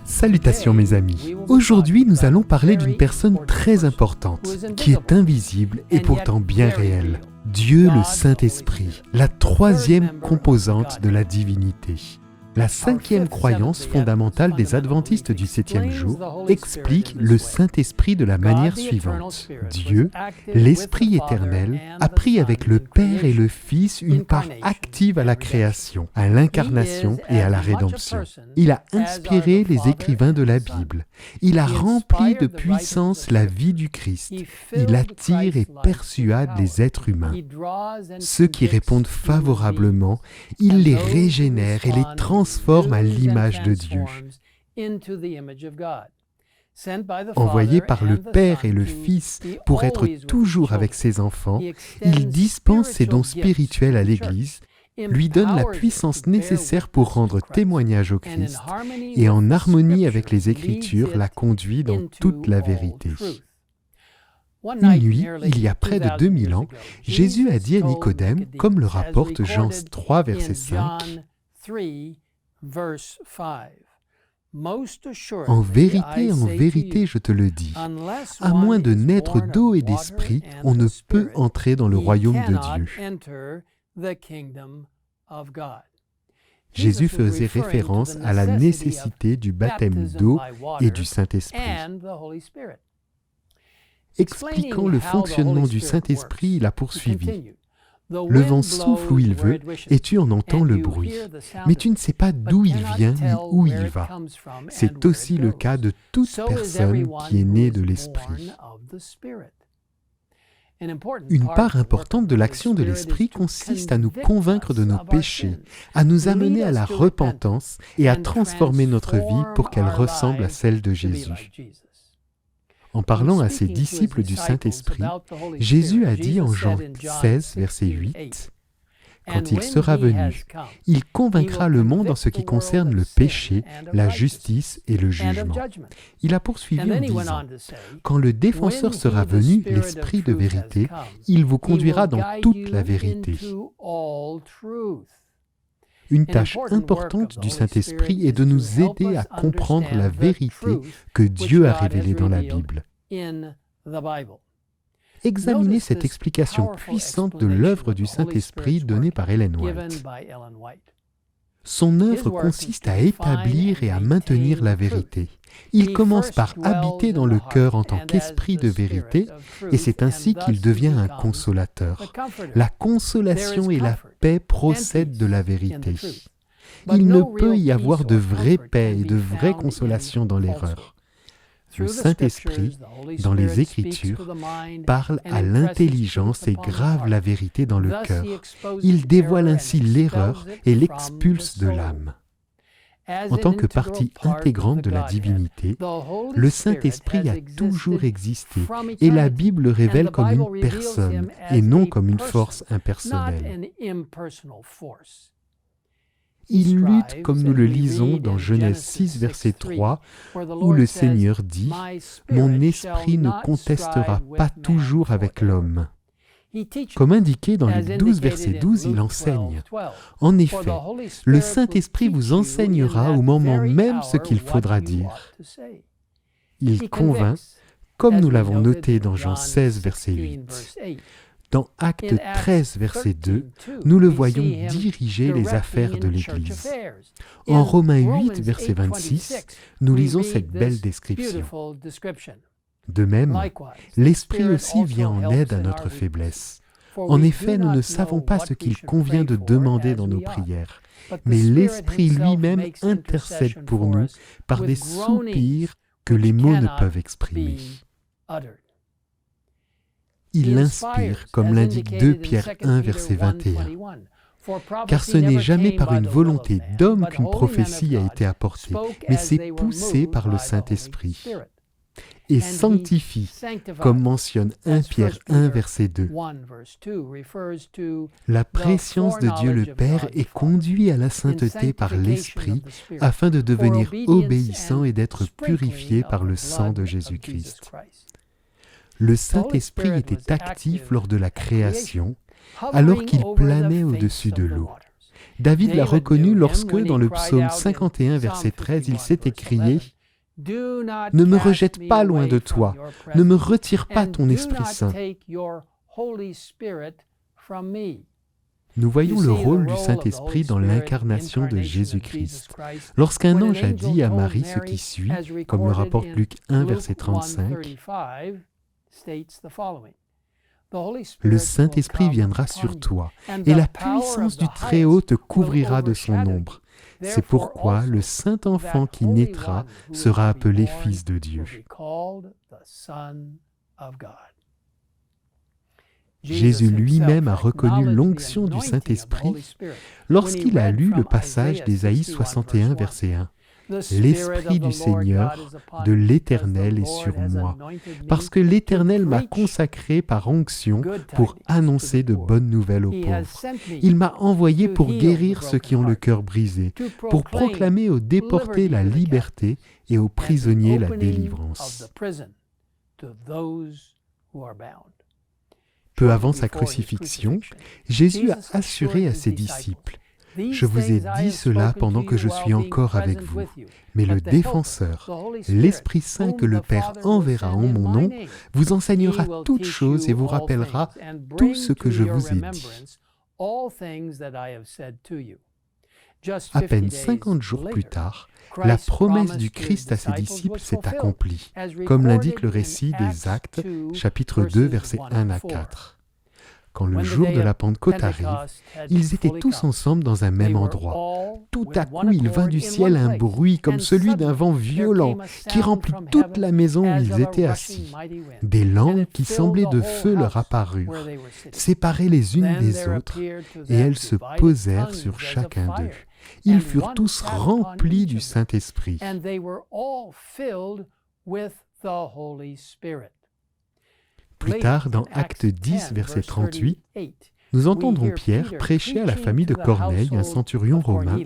Salutations mes amis. Aujourd'hui, nous allons parler d'une personne très importante, qui est invisible et pourtant bien réelle. Dieu le Saint-Esprit, la troisième composante de la divinité. La cinquième croyance fondamentale des adventistes du septième jour explique le Saint-Esprit de la manière suivante. Dieu, l'Esprit éternel, a pris avec le Père et le Fils une part active à la création, à l'incarnation et à la rédemption. Il a inspiré les écrivains de la Bible. Il a rempli de puissance la vie du Christ. Il attire et persuade les êtres humains. Ceux qui répondent favorablement, il les régénère et les transforme à l'image de Dieu. Envoyé par le Père et le Fils pour être toujours avec ses enfants, il dispense ses dons spirituels à l'Église, lui donne la puissance nécessaire pour rendre témoignage au Christ et en harmonie avec les Écritures la conduit dans toute la vérité. Une nuit, il y a près de 2000 ans, Jésus a dit à Nicodème, comme le rapporte Jean 3, verset 5, en vérité, je te le dis, à moins de naître d'eau et d'esprit, on ne peut entrer dans le royaume de Dieu. Jésus faisait référence à la nécessité du baptême d'eau et du Saint-Esprit. Expliquant le fonctionnement du Saint-Esprit, il a poursuivi. Le vent souffle où il veut, et tu en entends le bruit. Mais tu ne sais pas d'où il vient ni où il va. C'est aussi le cas de toute personne qui est née de l'Esprit. Une part importante de l'action de l'Esprit consiste à nous convaincre de nos péchés, à nous amener à la repentance et à transformer notre vie pour qu'elle ressemble à celle de Jésus. En parlant à ses disciples du Saint-Esprit, Jésus a dit en Jean 16, verset 8, « Quand il sera venu, il convaincra le monde en ce qui concerne le péché, la justice et le jugement. » Il a poursuivi en disant, « Quand le défenseur sera venu, l'Esprit de vérité, il vous conduira dans toute la vérité. » Une tâche importante du Saint-Esprit est de nous aider à comprendre la vérité que Dieu a révélée dans la Bible. Examinez cette explication puissante de l'œuvre du Saint-Esprit donnée par Ellen White. Son œuvre consiste à établir et à maintenir la vérité. Il commence par habiter dans le cœur en tant qu'esprit de vérité, et c'est ainsi qu'il devient un consolateur. La consolation et la paix procèdent de la vérité. Il ne peut y avoir de vraie paix et de vraie consolation dans l'erreur. Le Saint-Esprit, dans les Écritures, parle à l'intelligence et grave la vérité dans le cœur. Il dévoile ainsi l'erreur et l'expulse de l'âme. En tant que partie intégrante de la divinité, le Saint-Esprit a toujours existé et la Bible le révèle comme une personne et non comme une force impersonnelle. Il lutte comme nous le lisons dans Genèse 6, verset 3, où le Seigneur dit « Mon esprit ne contestera pas toujours avec l'homme ». Comme indiqué dans Luc 12, verset 12, il enseigne. En effet, le Saint-Esprit vous enseignera au moment même ce qu'il faudra dire. Il convainc, comme nous l'avons noté dans Jean 16, verset 8. Dans Actes 13, verset 2, nous le voyons diriger les affaires de l'Église. En Romains 8, verset 26, nous lisons cette belle description. De même, l'Esprit aussi vient en aide à notre faiblesse. En effet, nous ne savons pas ce qu'il convient de demander dans nos prières, mais l'Esprit lui-même intercède pour nous par des soupirs que les mots ne peuvent exprimer. Il inspire, comme l'indique 2 Pierre 1, verset 21. Car ce n'est jamais par une volonté d'homme qu'une prophétie a été apportée, mais c'est poussé par le Saint-Esprit. Et sanctifie, comme mentionne 1 Pierre 1, verset 2. La préscience de Dieu le Père est conduite à la sainteté par l'Esprit, afin de devenir obéissant et d'être purifié par le sang de Jésus-Christ. Le Saint-Esprit était actif lors de la création, alors qu'il planait au-dessus de l'eau. David l'a reconnu lorsque, dans le psaume 51, verset 13, il s'est écrié « Ne me rejette pas loin de toi, ne me retire pas ton Esprit Saint. » Nous voyons le rôle du Saint-Esprit dans l'incarnation de Jésus-Christ. Lorsqu'un ange a dit à Marie ce qui suit, comme le rapporte Luc 1, verset 35, « Le Saint-Esprit viendra sur toi, et la puissance du Très-Haut te couvrira de son ombre. C'est pourquoi le Saint-Enfant qui naîtra sera appelé Fils de Dieu. » Jésus lui-même a reconnu l'onction du Saint-Esprit lorsqu'il a lu le passage d'Ésaïe 61, verset 1. « L'Esprit du Seigneur, de l'Éternel est sur moi, parce que l'Éternel m'a consacré par onction pour annoncer de bonnes nouvelles aux pauvres. Il m'a envoyé pour guérir ceux qui ont le cœur brisé, pour proclamer aux déportés la liberté et aux prisonniers la délivrance. » Peu avant sa crucifixion, Jésus a assuré à ses disciples « Je vous ai dit cela pendant que je suis encore avec vous, mais le Défenseur, l'Esprit Saint que le Père enverra en mon nom, vous enseignera toutes choses et vous rappellera tout ce que je vous ai dit. » À peine 50 jours plus tard, la promesse du Christ à ses disciples s'est accomplie, comme l'indique le récit des Actes, chapitre 2, versets 1 à 4. Quand le jour de la Pentecôte arrive, ils étaient tous ensemble dans un même endroit. Tout à coup, il vint du ciel un bruit comme celui d'un vent violent qui remplit toute la maison où ils étaient assis. Des langues qui semblaient de feu leur apparurent, séparées les unes des autres, et elles se posèrent sur chacun d'eux. Ils furent tous remplis du Saint-Esprit. Plus tard, dans Acte 10, verset 38, nous entendrons Pierre prêcher à la famille de Corneille, un centurion romain,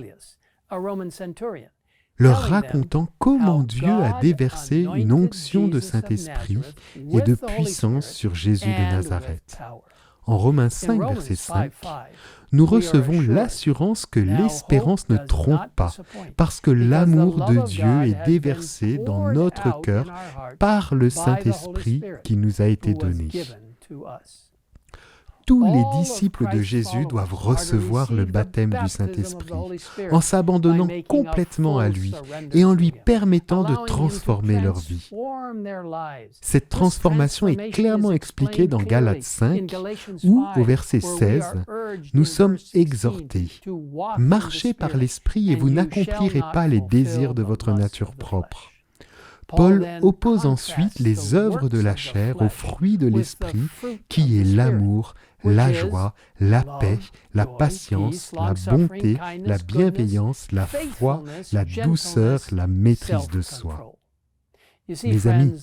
leur racontant comment Dieu a déversé une onction de Saint-Esprit et de puissance sur Jésus de Nazareth. En Romains 5, verset 5, nous recevons l'assurance que l'espérance ne trompe pas, parce que l'amour de Dieu est déversé dans notre cœur par le Saint-Esprit qui nous a été donné. Tous les disciples de Jésus doivent recevoir le baptême du Saint-Esprit en s'abandonnant complètement à lui et en lui permettant de transformer leur vie. Cette transformation est clairement expliquée dans Galates 5 où, au verset 16, nous sommes exhortés « Marchez par l'Esprit et vous n'accomplirez pas les désirs de votre nature propre. » Paul oppose ensuite les œuvres de la chair aux fruits de l'Esprit, qui est l'amour, la joie, la paix, la patience, la bonté, la bienveillance, la foi, la douceur, la maîtrise de soi. Mes amis,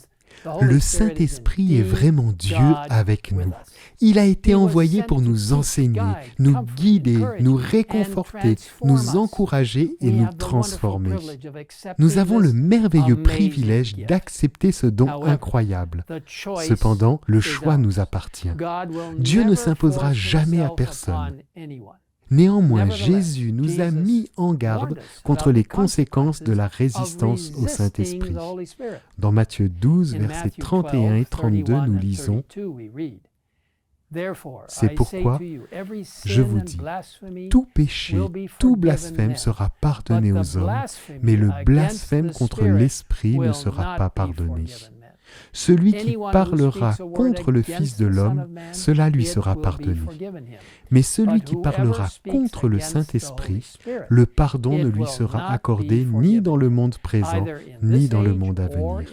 le Saint-Esprit est vraiment Dieu avec nous. Il a été envoyé pour nous enseigner, nous guider, nous réconforter, nous encourager et nous transformer. Nous avons le merveilleux privilège d'accepter ce don incroyable. Cependant, le choix nous appartient. Dieu ne s'imposera jamais à personne. Néanmoins, Jésus nous a mis en garde contre les conséquences de la résistance au Saint-Esprit. Dans Matthieu 12, versets 31 et 32, nous lisons « C'est pourquoi, je vous dis, tout péché, tout blasphème sera pardonné aux hommes, mais le blasphème contre l'Esprit ne sera pas pardonné. Celui qui parlera contre le Fils de l'homme, cela lui sera pardonné. Mais celui qui parlera contre le Saint-Esprit, le pardon ne lui sera accordé ni dans le monde présent, ni dans le monde à venir. »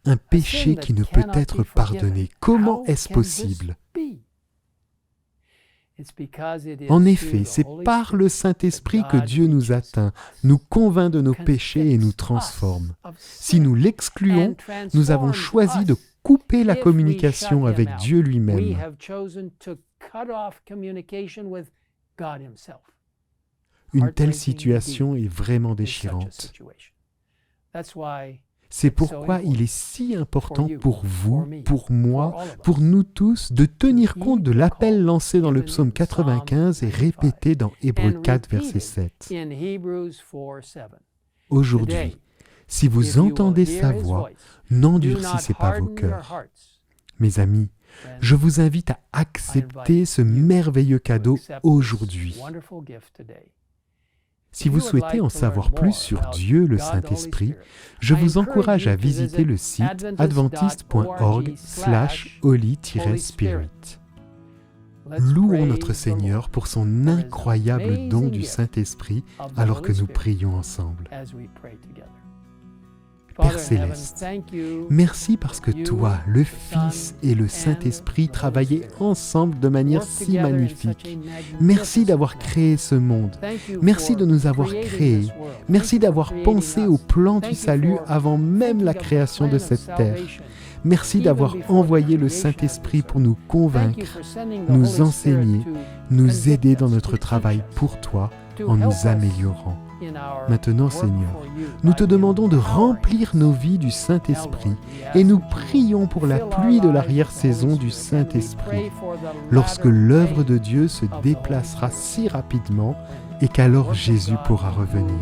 Un péché qui ne peut être pardonné, comment est-ce possible? En effet, c'est par le Saint-Esprit que Dieu nous atteint, nous convainc de nos péchés et nous transforme. Si nous l'excluons, nous avons choisi de couper la communication avec Dieu lui-même. Une telle situation est vraiment déchirante. C'est pourquoi il est si important pour vous, pour moi, pour nous tous, de tenir compte de l'appel lancé dans le psaume 95 et répété dans Hébreux 4, verset 7. Aujourd'hui, si vous entendez sa voix, n'endurcissez pas vos cœurs. Mes amis, je vous invite à accepter ce merveilleux cadeau aujourd'hui. Si vous souhaitez en savoir plus sur Dieu le Saint-Esprit, je vous encourage à visiter le site adventiste.org/holy-spirit. Louons notre Seigneur pour son incroyable don du Saint-Esprit alors que nous prions ensemble. Père Céleste, merci parce que toi, le Fils et le Saint-Esprit travaillaient ensemble de manière si magnifique. Merci d'avoir créé ce monde. Merci de nous avoir créés. Merci d'avoir pensé au plan du salut avant même la création de cette terre. Merci d'avoir envoyé le Saint-Esprit pour nous convaincre, nous enseigner, nous aider dans notre travail pour toi en nous améliorant. Maintenant, Seigneur, nous te demandons de remplir nos vies du Saint-Esprit et nous prions pour la pluie de l'arrière-saison du Saint-Esprit, lorsque l'œuvre de Dieu se déplacera si rapidement et qu'alors Jésus pourra revenir.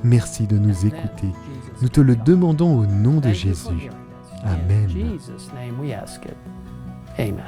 Merci de nous écouter. Nous te le demandons au nom de Jésus. Amen. Amen.